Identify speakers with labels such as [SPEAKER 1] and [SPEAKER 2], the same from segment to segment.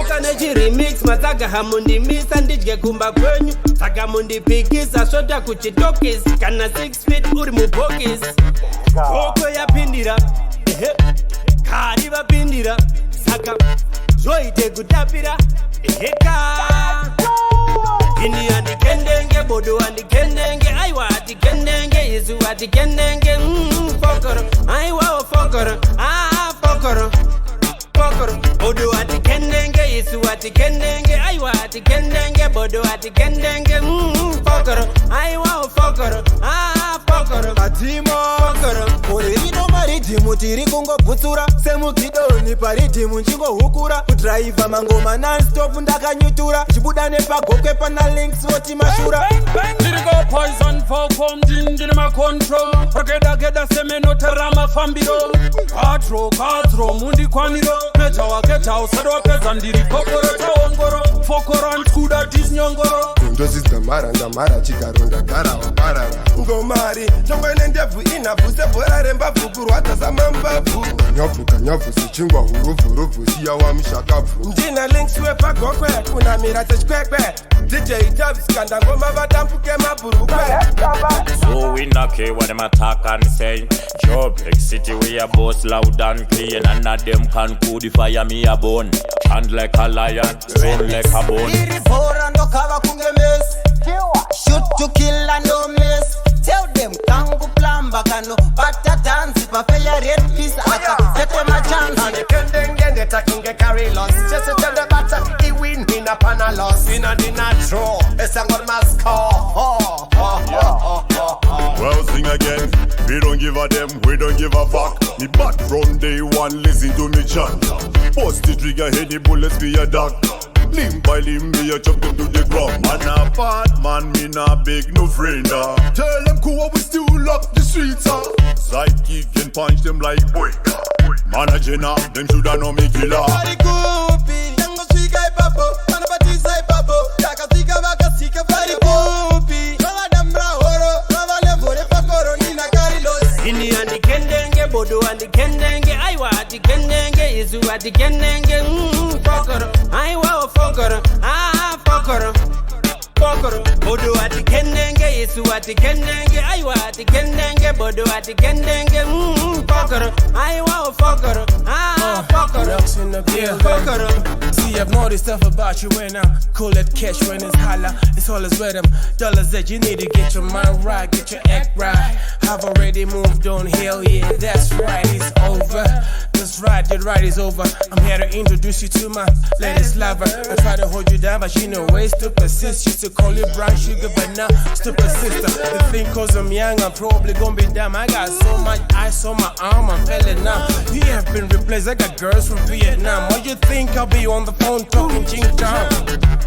[SPEAKER 1] Toka nechi remix mataka hamundi misa ndije kumba kwenyu. Saka mundi pikisa sota kuchitokis. Kana 6 feet uri mubokis. Koko ya pindira kari vapindira. Saka zoite kutapira Ini andikendenge, bodo andikendenge. Aiwa andikendenge, Yesu andikendenge. Fokoro, aiwa fokoro. Fokoro, fokoro. Bodo andikendenge, Yesu andikendenge. Aiwa andikendenge, bodo andikendenge. Fokoro, aiwa fokoro. Fokoro,
[SPEAKER 2] atimo fokoro. Orino maridimu tiri kungo butsura. Semukidoni paridimu nchingo hukura. Kudriver mangoma non-stop ndakanyutura. Chibuda nepagokwe pana links voti mashura.
[SPEAKER 3] Tiri go poison for ndini ma control. Geda semeno terama fambiro. Katro mundi kwaniro. Peta waketa usado peta ndiri kokoro taongoro. Fokoro ntuda disnyongoro.
[SPEAKER 4] Ndozi ndamara chikaronda gara waparara.
[SPEAKER 2] Ngomari chongwene ndebvu inabvu sebhora rembabvu kurwadza samambabvu.
[SPEAKER 4] Kanyavu sichingwa huruvu siya wamushakabvu.
[SPEAKER 2] Ndina links wepagokwe kunamira sechikwekwe. DJ Tabs kanda ngoma vatambuke mabhurukwe.
[SPEAKER 5] So we not care what them attack and say. Job Big City we a boss loud and clean. And none of them can codify me a bone. Hand like a lion, rain like a bone.
[SPEAKER 2] Shoot to kill and no miss. Tell them tango plamba kano pata dance papaya red piece aka set them a chance. And the kendenge taking a carry loss. Just tell the batter he win in a panel loss. In a natural it's a good mascot.
[SPEAKER 6] Well, sing again. We don't give a damn, we don't give a fuck. Me bad from day one, listen to me chant. Post the trigger, hit the bullets be a duck. Limb by limb, me a chop them to the ground. Man a bad man, me not big no friend. Tell them cool, we still lock the streets. Sidekick and punch them like boy. Manager now, them shoulda know me killer.
[SPEAKER 2] Body goopy, yango sika ipapo, mana batiza ipapo, yaka sika baka sika body goopy. Rava dambra horo, rava levore pakoro nina karilos.
[SPEAKER 1] Ini andikendenge, bodo andikendenge. Aiwa andikendenge, Yesu andikendenge. Fokoro, aiwa fokoro. Fokoro, fokoro. Bodo andikendenge, Yesu andikendenge. Aiwa andikendenge, bodo andikendenge. Fokoro, aiwa fokoro. Fokoro, fokoro.
[SPEAKER 7] See, I've noticed stuff about you when I'm cool at cash when it's holla. It's always with them dollars that you need to get your mind right, get your act right. I've already moved on, hell yeah, that's right, it's over. That's right, your ride is over. I'm here to introduce you to my latest lover. I try to hold you down, but she know ways to persist. Used to call you brown sugar, but now stupid sister. The thing cause I'm young, I'm probably gonna be dumb. I got so much ice on my arm, I'm feeling numb. You have been replaced, I got girls from Vietnam. Why you think I'll be on the phone talking ching chong?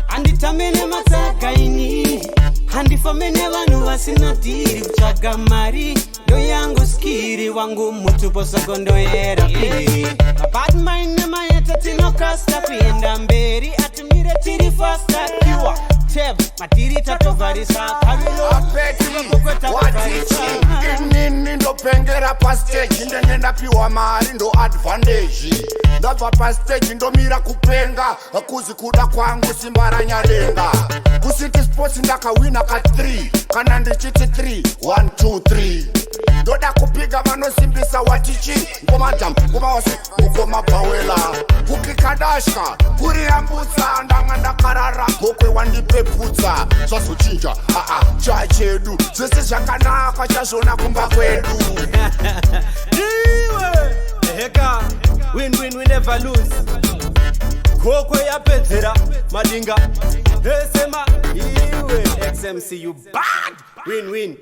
[SPEAKER 1] Anditamene matakaini. Handifamene vanu vasinatiri. Kuchaga mari ndo yangu skiri. Wangu mutu posoko ndo era piri. Bad mind nema yeta tino kasta. Kuenda mberi atumire tiri fasta. Kiwa teb matiri tato varisa. Kavilo
[SPEAKER 8] apeti watichi. Inini ndo pengera pa stage. Ndengenda piwa mari ndo advantage. Ndabva pa stage ndo mira kupenga. Kuzi kuda kwangu simbara nyalenga. Kusiti sports ndakawina ka 3. Kana ndichiti 3 1 2 3. Ndoda kupiga vanosimbisa watichi. Ngoma jam, ngoma wasi, ngoma bawela. Kukikadashka, kuri ambutsa. Ndanga ndakarara, kokwe wandipeputsa. Sosu chinja, chai chedu. Zisi shakanaka, chashona kumba kwedu.
[SPEAKER 1] Iwe, heka, win, we never lose. Kokwe ya petera, madinga. Hesema, iwe, XMC, you bad. Win.